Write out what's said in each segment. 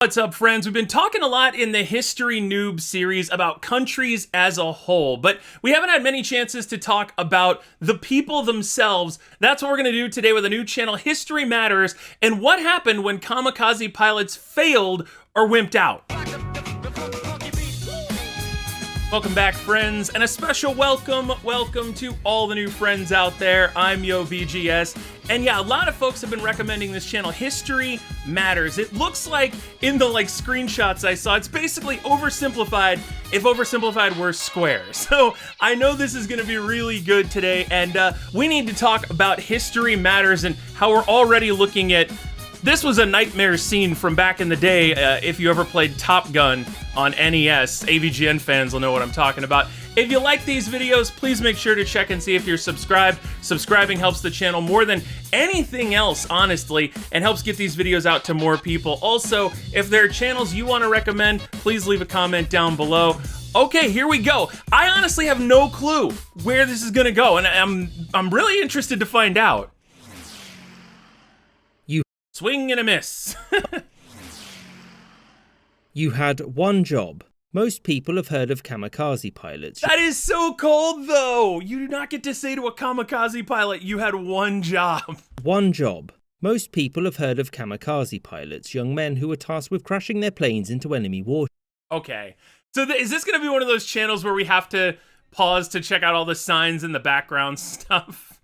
What's up, friends? We've been talking a lot in the History Noob series about countries as a whole, but we haven't had many chances to talk about the people themselves. That's what we're going to do today with a new channel, History Matters, and what happened when kamikaze pilots failed or wimped out. Welcome back, friends, and a special welcome to all the new friends out there. I'm YoBGS, and yeah, a lot of folks have been recommending this channel, History Matters. It looks like in the screenshots I saw, it's basically oversimplified, if oversimplified were square. So I know this is gonna be really good today, and we need to talk about History Matters and how we're already looking at. This was a nightmare scene from back in the day. If you ever played Top Gun on NES, AVGN fans will know what I'm talking about. If you like these videos, please make sure to check and see if you're subscribed. Subscribing helps the channel more than anything else, honestly, and helps get these videos out to more people. Also, if there are channels you want to recommend, please leave a comment down below. Okay, here we go. I honestly have no clue where this is gonna go, and I'm really interested to find out. Swing and a miss. You had one job. Most people have heard of kamikaze pilots. That is so cold, though. You do not get to say to a kamikaze pilot, you had one job. One job. Most people have heard of kamikaze pilots, young men who were tasked with crashing their planes into enemy warships. Okay. So is this going to be one of those channels where we have to pause to check out all the signs in the background stuff?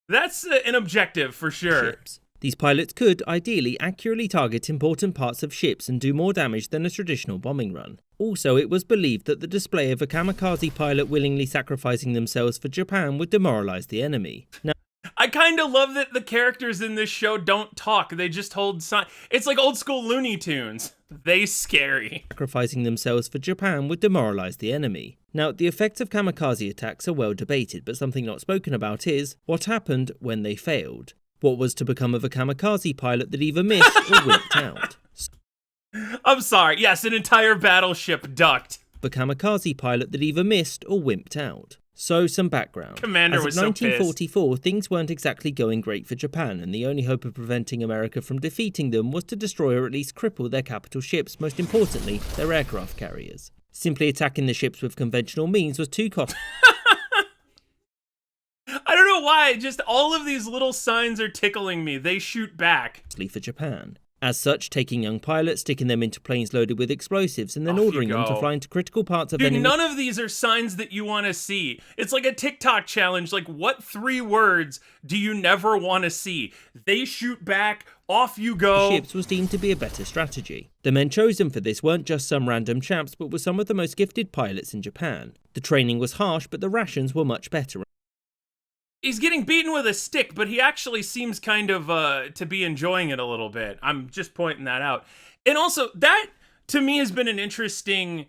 That's an objective for sure. These pilots could, ideally, accurately target important parts of ships and do more damage than a traditional bombing run. Also, it was believed that the display of a kamikaze pilot willingly sacrificing themselves for Japan would demoralize the enemy. Now, I kind of love that the characters in this show don't talk. They just hold signs. It's like old school Looney Tunes. They scary. Sacrificing themselves for Japan would demoralize the enemy. Now, the effects of kamikaze attacks are well debated, but something not spoken about is what happened when they failed. What was to become of a kamikaze pilot that either missed or wimped out? I'm sorry, yes, an entire battleship ducked. The kamikaze pilot that either missed or wimped out. So, some background. Commander was so pissed. In 1944, things weren't exactly going great for Japan, and the only hope of preventing America from defeating them was to destroy or at least cripple their capital ships, most importantly, their aircraft carriers. Simply attacking the ships with conventional means was too costly. I don't know why, just all of these little signs are tickling me. They shoot back. For Japan. As such, taking young pilots, sticking them into planes loaded with explosives, and then ordering them to fly into critical parts of enemy... Dude, none of these are signs that you want to see. It's like a TikTok challenge. Like, what 3 words do you never want to see? They shoot back, off you go. Ships was deemed to be a better strategy. The men chosen for this weren't just some random chaps, but were some of the most gifted pilots in Japan. The training was harsh, but the rations were much better. He's getting beaten with a stick, but he actually seems kind of to be enjoying it a little bit. I'm just pointing that out. And also, that, to me, has been an interesting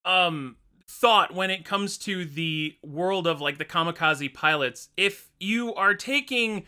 thought when it comes to the world of, the kamikaze pilots. If you are taking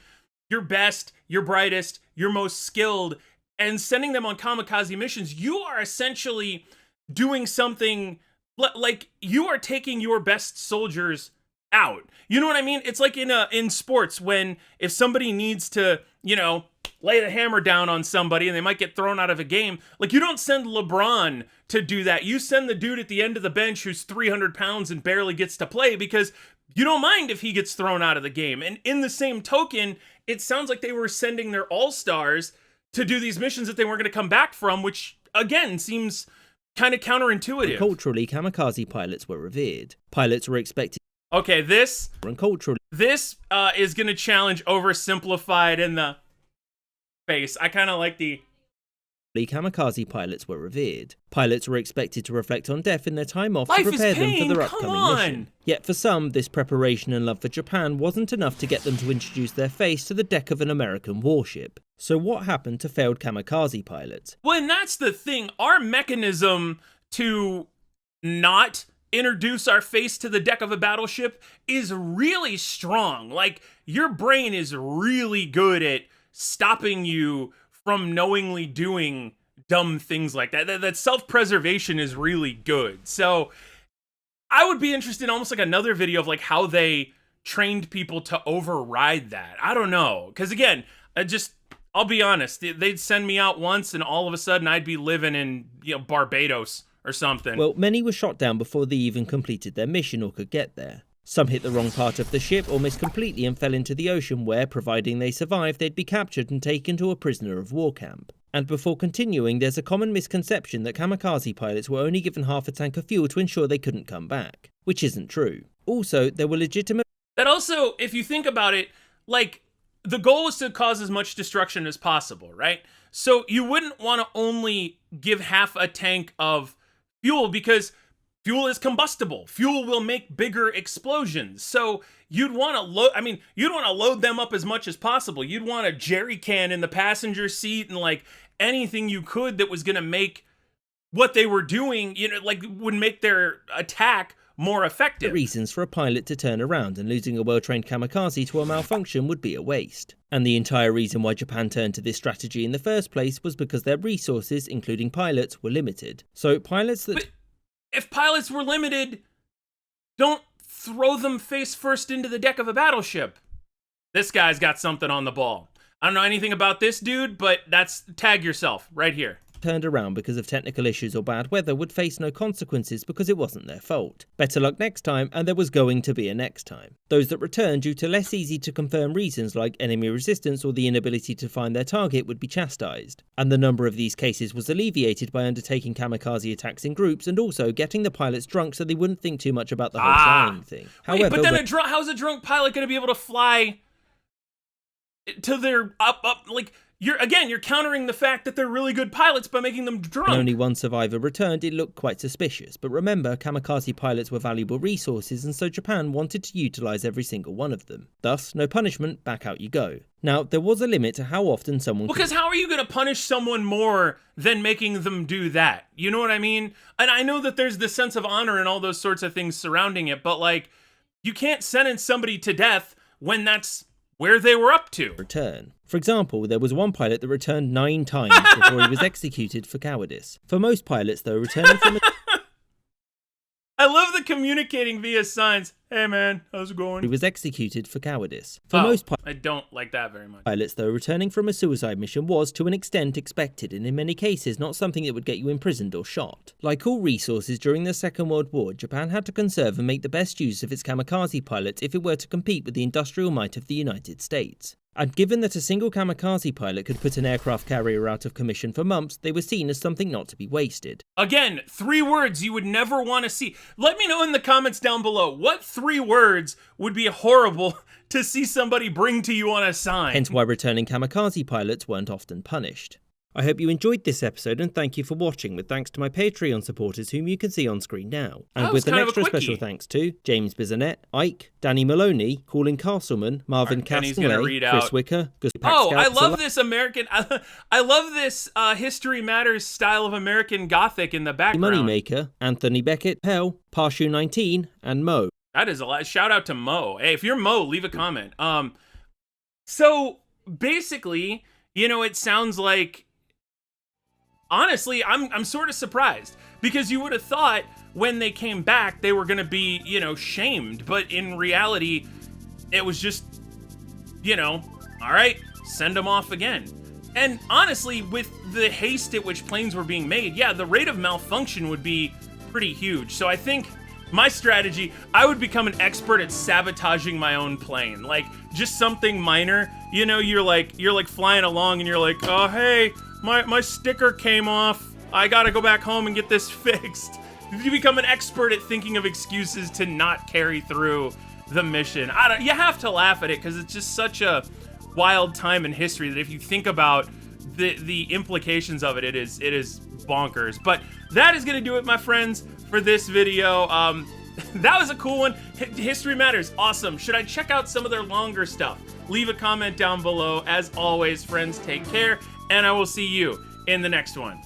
your best, your brightest, your most skilled, and sending them on kamikaze missions, you are essentially doing something, like, you are taking your best soldiers out. You know what I mean? It's like in sports, when if somebody needs to, lay the hammer down on somebody and they might get thrown out of a game, you don't send LeBron to do that. You send the dude at the end of the bench who's 300 pounds and barely gets to play because you don't mind if he gets thrown out of the game. And in the same token, it sounds like they were sending their all-stars to do these missions that they weren't going to come back from, which, again, seems kind of counterintuitive. Culturally, kamikaze pilots were revered. Pilots were expected. Okay, this is going to challenge oversimplified in the face. I kind of like the... Kamikaze pilots were revered. Pilots were expected to reflect on death in their time off Life to prepare them for their Come upcoming on. mission. Yet for some, this preparation and love for Japan wasn't enough to get them to introduce their face to the deck of an American warship. So what happened to failed kamikaze pilots? Well, and that's the thing. Our mechanism to not introduce our face to the deck of a battleship is really strong. Your brain is really good at stopping you from knowingly doing dumb things like that. That self-preservation is really good. So I would be interested in almost like another video of how they trained people to override that. I don't know. Because again, I'll be honest, they'd send me out once and all of a sudden I'd be living in, Barbados or something. Well, many were shot down before they even completed their mission or could get there. Some hit the wrong part of the ship or missed completely and fell into the ocean where, providing they survived, they'd be captured and taken to a prisoner of war camp. And before continuing, there's a common misconception that kamikaze pilots were only given half a tank of fuel to ensure they couldn't come back, which isn't true. Also, there were legitimate... That also, if you think about it, like, the goal is to cause as much destruction as possible, right? So you wouldn't want to only give half a tank of fuel because fuel is combustible. Fuel will make bigger explosions. So you'd want to you'd want to load them up as much as possible. You'd want a jerry can in the passenger seat and like anything you could that was going to make what they were doing, would make their attack more effective. The reasons for a pilot to turn around, and losing a well-trained kamikaze to a malfunction would be a waste. And the entire reason why Japan turned to this strategy in the first place was because their resources, including pilots, were limited. So pilots that... But if pilots were limited, don't throw them face first into the deck of a battleship. This guy's got something on the ball. I don't know anything about this dude, but tag yourself right here. Turned around because of technical issues or bad weather would face no consequences because it wasn't their fault. Better luck next time, and there was going to be a next time. Those that returned due to less easy to confirm reasons like enemy resistance or the inability to find their target would be chastised. And the number of these cases was alleviated by undertaking kamikaze attacks in groups and also getting the pilots drunk so they wouldn't think too much about the whole flying thing. However, wait, but then how's a drunk pilot going to be able to fly to their you're countering the fact that they're really good pilots by making them drunk. When only one survivor returned, it looked quite suspicious. But remember, kamikaze pilots were valuable resources, and so Japan wanted to utilize every single one of them. Thus, no punishment, back out you go. Now, there was a limit to how often someone Because how are you going to punish someone more than making them do that? You know what I mean? And I know that there's this sense of honor and all those sorts of things surrounding it, but you can't sentence somebody to death when that's where they were up to. Return. For example, there was one pilot that returned 9 times before he was executed for cowardice. For most pilots, though, returning from I love the communicating via signs. Hey man, how's it going? He was executed for cowardice. For most I don't like that very much. Pilots, though, returning from a suicide mission was, to an extent, expected, and in many cases, not something that would get you imprisoned or shot. Like all resources during the Second World War, Japan had to conserve and make the best use of its kamikaze pilots if it were to compete with the industrial might of the United States. And given that a single kamikaze pilot could put an aircraft carrier out of commission for months, they were seen as something not to be wasted. Again, 3 words you would never want to see. Let me know in the comments down below, what 3 words would be horrible to see somebody bring to you on a sign? Hence why returning kamikaze pilots weren't often punished. I hope you enjoyed this episode, and thank you for watching, with thanks to my Patreon supporters whom you can see on screen now. And with an extra special thanks to James Bizanet, Ike, Danny Maloney, Colin Castleman, Marvin Castanway, Chris Wicker, I love this American, I love this History Matters style of American Gothic in the background. Moneymaker, Anthony Beckett, Hell, Parshu19, and Mo. That is a lot. Shout out to Mo. Hey, if you're Mo, leave a comment. So basically, it sounds like, honestly, I'm sort of surprised, because you would have thought when they came back they were going to be, shamed, but in reality it was just, all right, send them off again. And honestly, with the haste at which planes were being made, yeah, the rate of malfunction would be pretty huge. So I think my strategy, I would become an expert at sabotaging my own plane. Just something minor, you're like flying along and you're like, oh hey, my sticker came off. I gotta go back home and get this fixed. You become an expert at thinking of excuses to not carry through the mission. You have to laugh at it because it's just such a wild time in history that if you think about the implications of it, it is bonkers. But that is gonna do it, my friends, for this video. That was a cool one. History Matters, awesome. Should I check out some of their longer stuff? Leave a comment down below. As always, friends, take care, and I will see you in the next one.